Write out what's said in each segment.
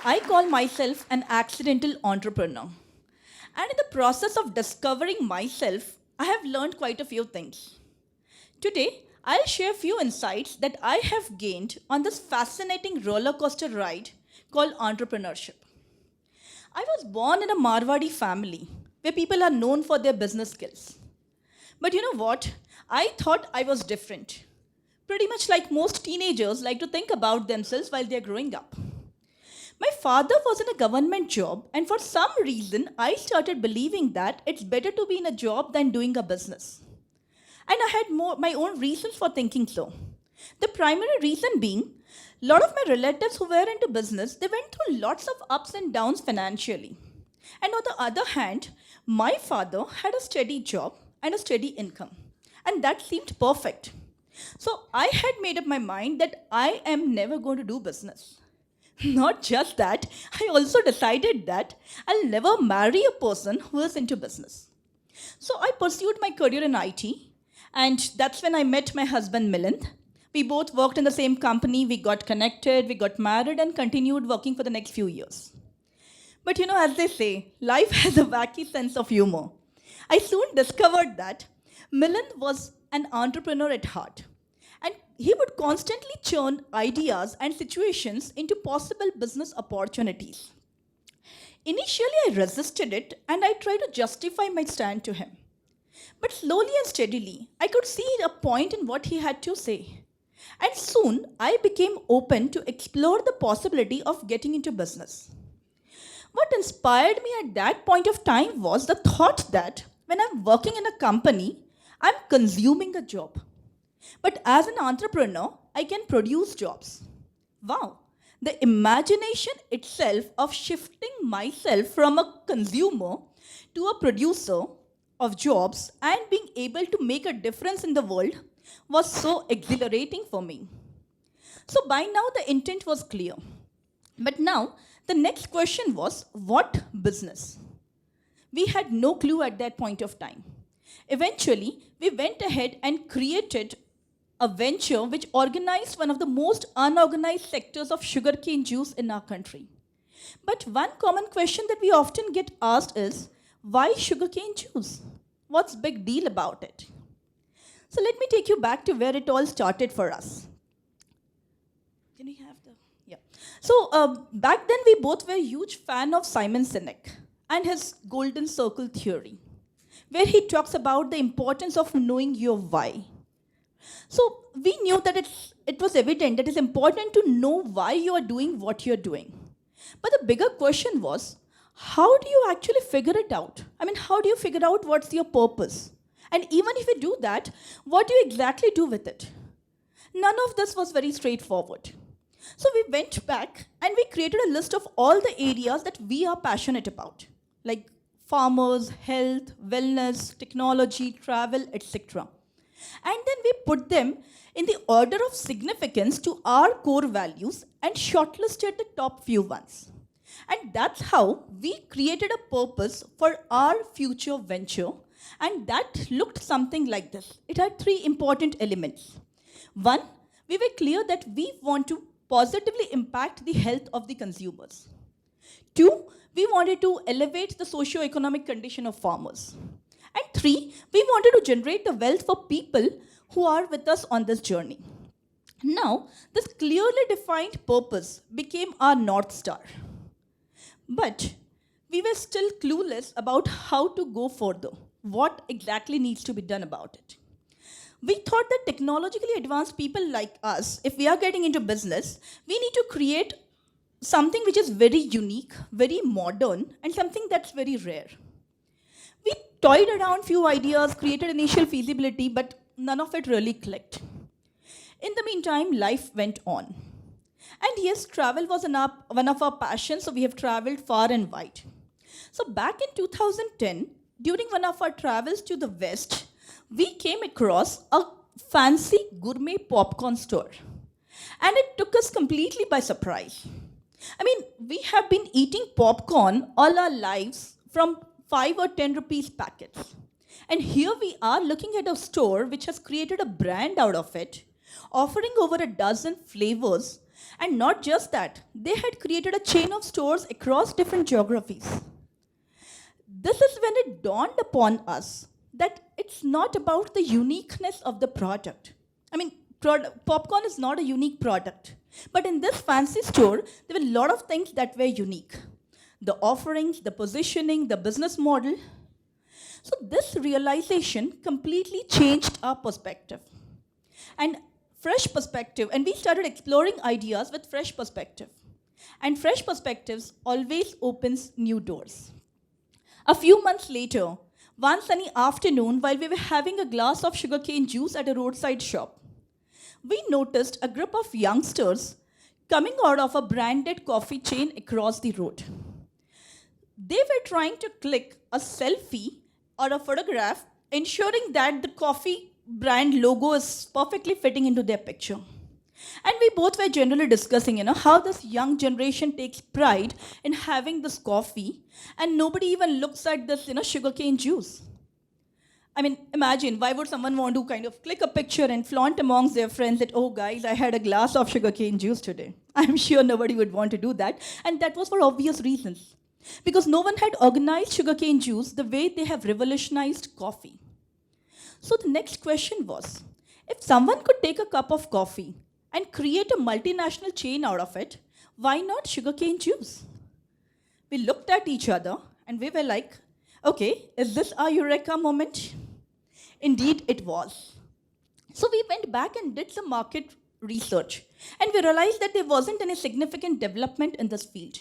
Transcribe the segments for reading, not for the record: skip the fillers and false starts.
I call myself an accidental entrepreneur. And in the process of discovering myself, I have learned quite a few things. Today, I'll share a few insights that I have gained on this fascinating roller coaster ride called entrepreneurship. I was born in a Marwadi family where people are known for their business skills. But you know what? I thought I was different. Pretty much like most teenagers like to think about themselves while they're growing up. My father was in a government job, and for some reason, I started believing that it's better to be in a job than doing a business. And I had my own reasons for thinking so. The primary reason being, a lot of my relatives who were into business, they went through lots of ups and downs financially. And on the other hand, my father had a steady job and a steady income. And that seemed perfect. So I had made up my mind that I am never going to do business. Not just that, I also decided that I'll never marry a person who is into business. So I pursued my career in IT, and that's when I met my husband Milind. We both worked in the same company, we got connected, we got married, and continued working for the next few years. But you know, as they say, life has a wacky sense of humor. I soon discovered that Milind was an entrepreneur at heart. And he would constantly churn ideas and situations into possible business opportunities. Initially, I resisted it and I tried to justify my stand to him. But slowly and steadily, I could see a point in what he had to say. And soon, I became open to explore the possibility of getting into business. What inspired me at that point of time was the thought that when I'm working in a company, I'm consuming a job. But as an entrepreneur, I can produce jobs. Wow, the imagination itself of shifting myself from a consumer to a producer of jobs and being able to make a difference in the world was so exhilarating for me. So by now, the intent was clear. But now, the next question was what business? We had no clue at that point of time. Eventually, we went ahead and created a venture which organized one of the most unorganized sectors of sugarcane juice in our country. But one common question that we often get asked is, why sugarcane juice? What's big deal about it? So let me take you back to where it all started for us. Can we have the, yeah. So back then we both were huge fan of Simon Sinek and his golden circle theory, where he talks about the importance of knowing your why. So we knew that it was evident that it's important to know why you are doing what you're doing. But the bigger question was, how do you actually figure it out? I mean, how do you figure out what's your purpose? And even if you do that, what do you exactly do with it? None of this was very straightforward. So we went back and we created a list of all the areas that we are passionate about, like farmers, health, wellness, technology, travel, etc. And then we put them in the order of significance to our core values and shortlisted the top few ones. And that's how we created a purpose for our future venture. And that looked something like this. It had three important elements. One, we were clear that we want to positively impact the health of the consumers. Two, we wanted to elevate the socio-economic condition of farmers. And three, we wanted to generate the wealth for people who are with us on this journey. Now, this clearly defined purpose became our North Star. But we were still clueless about how to go further. What exactly needs to be done about it? We thought that technologically advanced people like us, if we are getting into business, we need to create something which is very unique, very modern, and something that's very rare. We toyed around few ideas, created initial feasibility, but none of it really clicked. In the meantime, life went on. And yes, travel was one of our passions, so we have traveled far and wide. So back in 2010, during one of our travels to the West, we came across a fancy gourmet popcorn store. And it took us completely by surprise. I mean, we have been eating popcorn all our lives from 5 or 10 rupees packets. And here we are looking at a store which has created a brand out of it, offering over a dozen flavors And not just that, they had created a chain of stores across different geographies. This is when it dawned upon us that it's not about the uniqueness of the product. I mean, popcorn is not a unique product. But in this fancy store, there were a lot of things that were unique: the offerings, the positioning, the business model. So, this realization completely changed our perspective. And fresh perspective, and we started exploring ideas with fresh perspective. And fresh perspectives always opens new doors. A few months later, one sunny afternoon, while we were having a glass of sugarcane juice at a roadside shop, we noticed a group of youngsters coming out of a branded coffee chain across the road. They were trying to click a selfie or a photograph, ensuring that the coffee brand logo is perfectly fitting into their picture. And we both were generally discussing, how this young generation takes pride in having this coffee, and nobody even looks at this, sugarcane juice. I mean, imagine, why would someone want to kind of click a picture and flaunt amongst their friends that, oh, guys, I had a glass of sugarcane juice today? I'm sure nobody would want to do that. And that was for obvious reasons. Because no one had organized sugarcane juice the way they have revolutionized coffee. So the next question was, if someone could take a cup of coffee and create a multinational chain out of it, why not sugarcane juice? We looked at each other and we were like, okay, is this our eureka moment? Indeed, it was. So we went back and did some market research, and we realized that there wasn't any significant development in this field.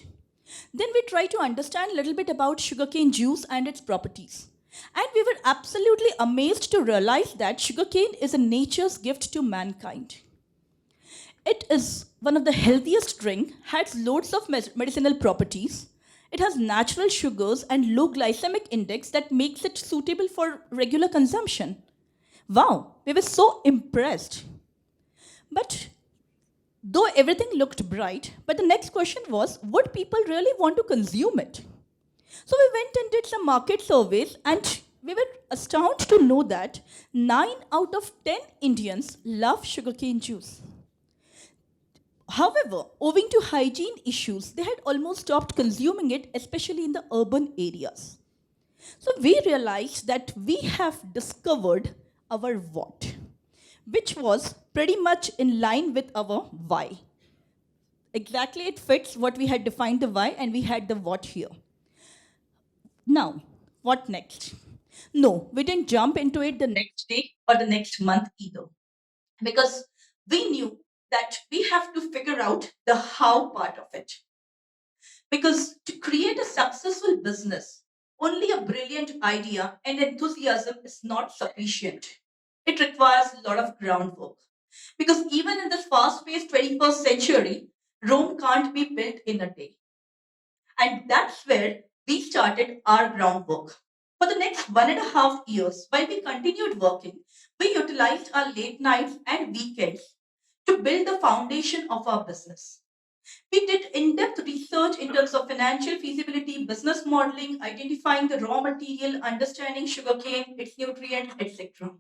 Then we tried to understand a little bit about sugarcane juice and its properties. And we were absolutely amazed to realize that sugarcane is a nature's gift to mankind. It is one of the healthiest drink, has loads of medicinal properties. It has natural sugars and low glycemic index that makes it suitable for regular consumption. Wow, we were so impressed. But though everything looked bright, but the next question was, would people really want to consume it? So we went and did some market surveys, and we were astounded to know that 9 out of 10 Indians love sugarcane juice. However, owing to hygiene issues, they had almost stopped consuming it, especially in the urban areas. So we realized that we have discovered our what, which was pretty much in line with our why. Exactly, it fits what we had defined the why, and we had the what here. Now, what next? No, we didn't jump into it the next day or the next month either, because we knew that we have to figure out the how part of it. Because to create a successful business, only a brilliant idea and enthusiasm is not sufficient. It requires a lot of groundwork. Because even in this fast paced 21st century, Rome can't be built in a day. And that's where we started our groundwork. For the next 1.5 years, while we continued working, we utilized our late nights and weekends to build the foundation of our business. We did in depth research in terms of financial feasibility, business modeling, identifying the raw material, understanding sugarcane, its nutrients, etc.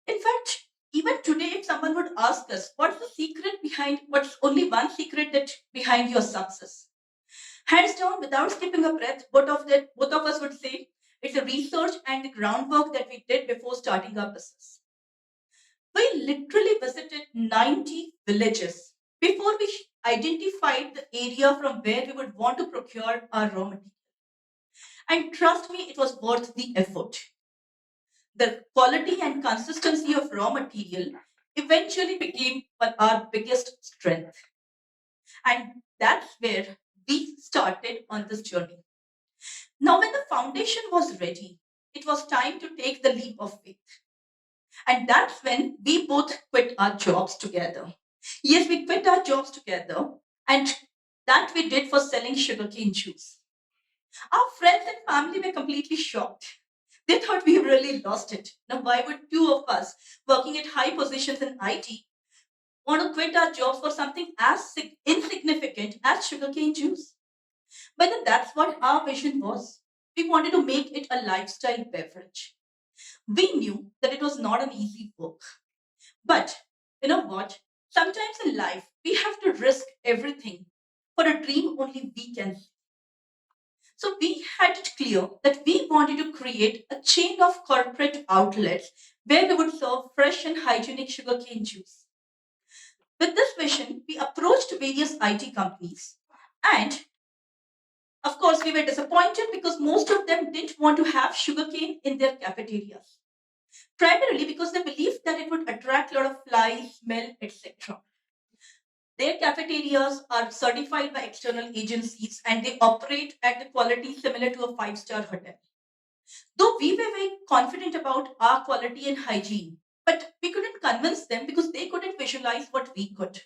In fact, even today, if someone would ask us, what's the secret behind, what's only one secret that behind your success? Hands down, without skipping a breath, both of us would say it's the research and the groundwork that we did before starting our business. We literally visited 90 villages before we identified the area from where we would want to procure our raw material. And trust me, it was worth the effort. The quality and consistency of raw material eventually became our biggest strength. And that's where we started on this journey. Now, when the foundation was ready, it was time to take the leap of faith. And that's when we both quit our jobs together. Yes, we quit our jobs together, and that we did for selling sugarcane juice. Our friends and family were completely shocked. They thought we really lost it. Now, why would two of us working at high positions in IT want to quit our jobs for something as insignificant as sugarcane juice? But then that's what our vision was. We wanted to make it a lifestyle beverage. We knew that it was not an easy work. But you know what? Sometimes in life, we have to risk everything for a dream only we can see. So we had it clear that we wanted to create a chain of corporate outlets where we would serve fresh and hygienic sugarcane juice. With this vision, we approached various IT companies, and of course, we were disappointed because most of them didn't want to have sugarcane in their cafeterias, primarily because they believed that it would attract a lot of flies, smell, etc. Their cafeterias are certified by external agencies and they operate at the quality similar to a five-star hotel. Though we were very confident about our quality and hygiene, but we couldn't convince them because they couldn't visualize what we could.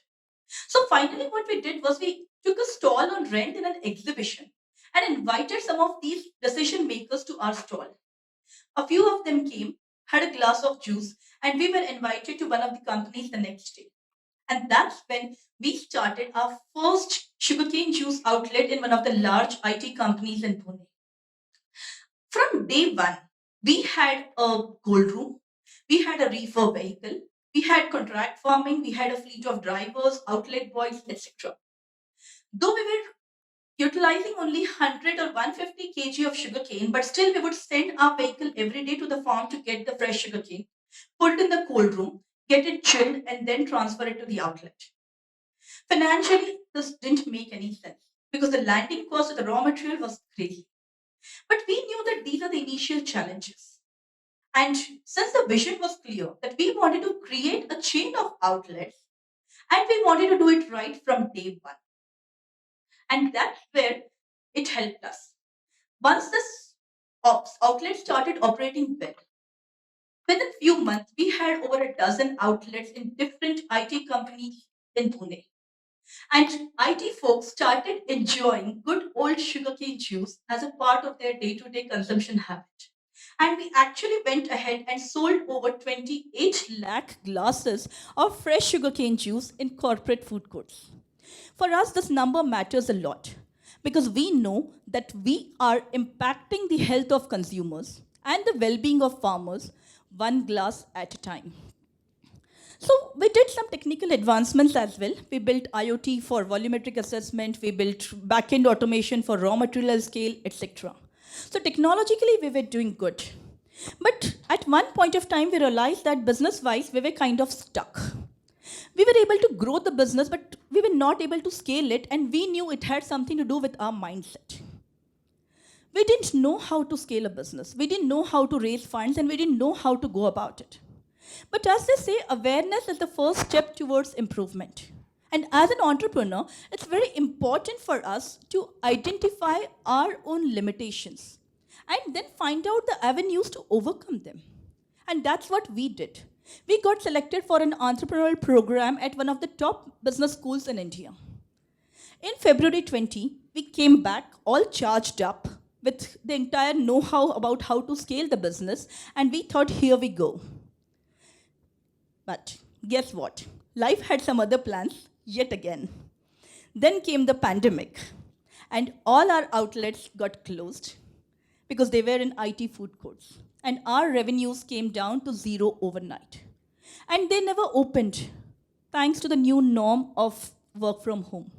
So finally, what we did was we took a stall on rent in an exhibition and invited some of these decision makers to our stall. A few of them came, had a glass of juice, and we were invited to one of the companies the next day. And that's when we started our first sugarcane juice outlet in one of the large IT companies in Pune. From day one, we had a cold room, we had a reefer vehicle, we had contract farming, we had a fleet of drivers, outlet boys, etc. Though we were utilizing only 100 or 150 kg of sugarcane, but still we would send our vehicle every day to the farm to get the fresh sugarcane, put it in the cold room, get it chilled, and then transfer it to the outlet. Financially, this didn't make any sense because the landing cost of the raw material was crazy. But we knew that these are the initial challenges. And since the vision was clear that we wanted to create a chain of outlets and we wanted to do it right from day one. And that's where it helped us. Once this outlet started operating well, within a few months, we had over a dozen outlets in different IT companies in Pune. And IT folks started enjoying good old sugarcane juice as a part of their day to day consumption habit. And we actually went ahead and sold over 28 lakh glasses of fresh sugarcane juice in corporate food courts. For us, this number matters a lot because we know that we are impacting the health of consumers and the well being of farmers one glass at a time. So we did some technical advancements as well. We built IoT for volumetric assessment, we built back-end automation for raw material scale, etc. So technologically, we were doing good. But at one point of time, we realized that business-wise, we were kind of stuck. We were able to grow the business, but we were not able to scale it, and we knew it had something to do with our mindset. We didn't know how to scale a business. We didn't know how to raise funds, and we didn't know how to go about it. But as they say, awareness is the first step towards improvement. And as an entrepreneur, it's very important for us to identify our own limitations and then find out the avenues to overcome them. And that's what we did. We got selected for an entrepreneurial program at one of the top business schools in India. In February 20, we came back all charged up with the entire know-how about how to scale the business, and we thought, here we go. But guess what? Life had some other plans yet again. Then came the pandemic, and all our outlets got closed because they were in IT food courts. And our revenues came down to zero overnight. And they never opened, thanks to the new norm of work from home.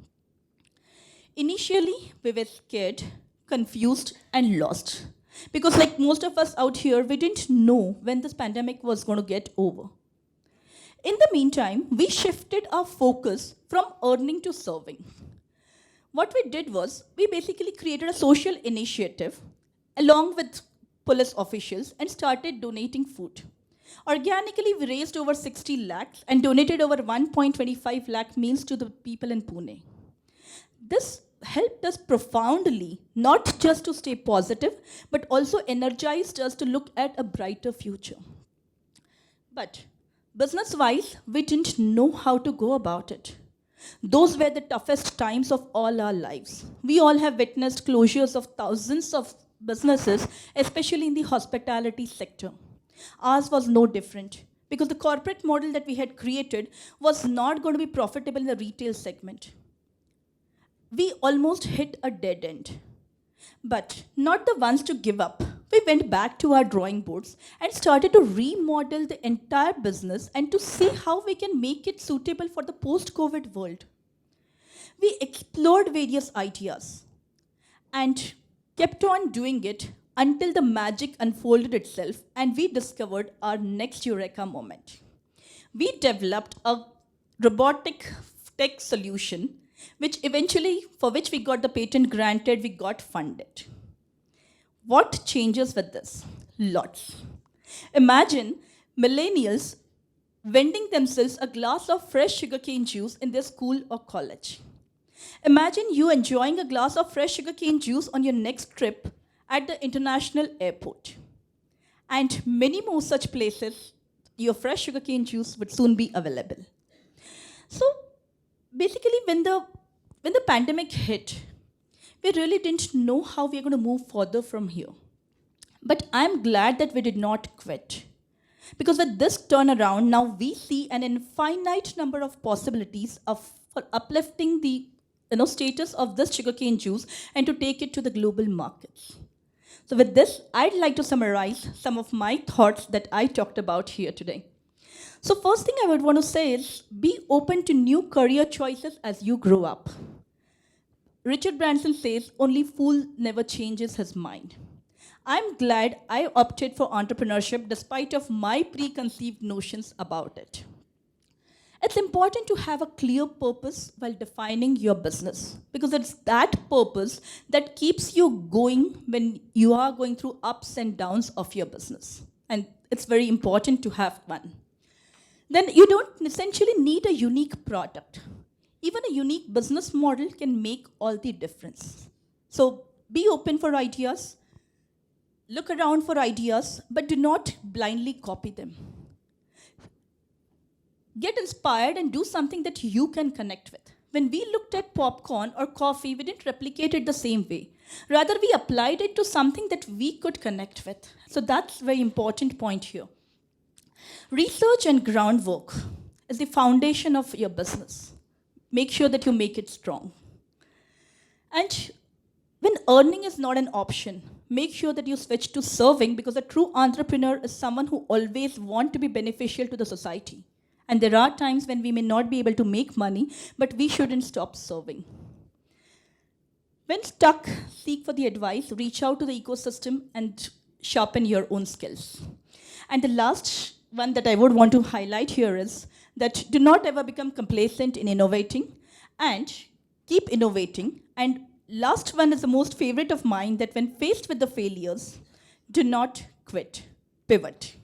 Initially, we were scared, confused, and lost. Because like most of us out here, we didn't know when this pandemic was going to get over. In the meantime, we shifted our focus from earning to serving. What we did was, we basically created a social initiative along with police officials and started donating food. Organically, we raised over 60 lakhs and donated over 1.25 lakh meals to the people in Pune. This helped us profoundly, not just to stay positive, but also energized us to look at a brighter future. But business-wise, we didn't know how to go about it. Those were the toughest times of all our lives. We all have witnessed closures of thousands of businesses, especially in the hospitality sector. Ours was no different because the corporate model that we had created was not going to be profitable in the retail segment. We almost hit a dead end. But not the ones to give up. we went back to our drawing boards and started to remodel the entire business and to see how we can make it suitable for the post-COVID world. We explored various ideas and kept on doing it until the magic unfolded itself and we discovered our next eureka moment. We developed a robotic tech solution, for which we got the patent granted, we got funded. What changes with this? Lots. Imagine millennials vending themselves a glass of fresh sugarcane juice in their school or college. Imagine you enjoying a glass of fresh sugarcane juice on your next trip at the international airport. And many more such places, your fresh sugarcane juice would soon be available. So basically, when the pandemic hit, we really didn't know how we are going to move further from here. But I'm glad that we did not quit. Because with this turnaround, now we see an infinite number of possibilities for uplifting the status of this sugarcane juice and to take it to the global markets. So with this, I'd like to summarize some of my thoughts that I talked about here today. So first thing I would want to say is be open to new career choices as you grow up. Richard Branson says, only fool never changes his mind. I'm glad I opted for entrepreneurship despite of my preconceived notions about it. It's important to have a clear purpose while defining your business because it's that purpose that keeps you going when you are going through ups and downs of your business. And it's very important to have one. Then you don't essentially need a unique product. Even a unique business model can make all the difference. So be open for ideas, look around for ideas, but do not blindly copy them. Get inspired and do something that you can connect with. When we looked at popcorn or coffee, we didn't replicate it the same way. Rather, we applied it to something that we could connect with. So that's a very important point here. Research and groundwork is the foundation of your business. Make sure that you make it strong. And when earning is not an option, make sure that you switch to serving because a true entrepreneur is someone who always wants to be beneficial to the society. And there are times when we may not be able to make money, but we shouldn't stop serving. When stuck, seek for the advice, reach out to the ecosystem and sharpen your own skills. And the last one that I would want to highlight here is that do not ever become complacent in innovating and keep innovating. And last one is the most favorite of mine, that when faced with the failures, do not quit, pivot.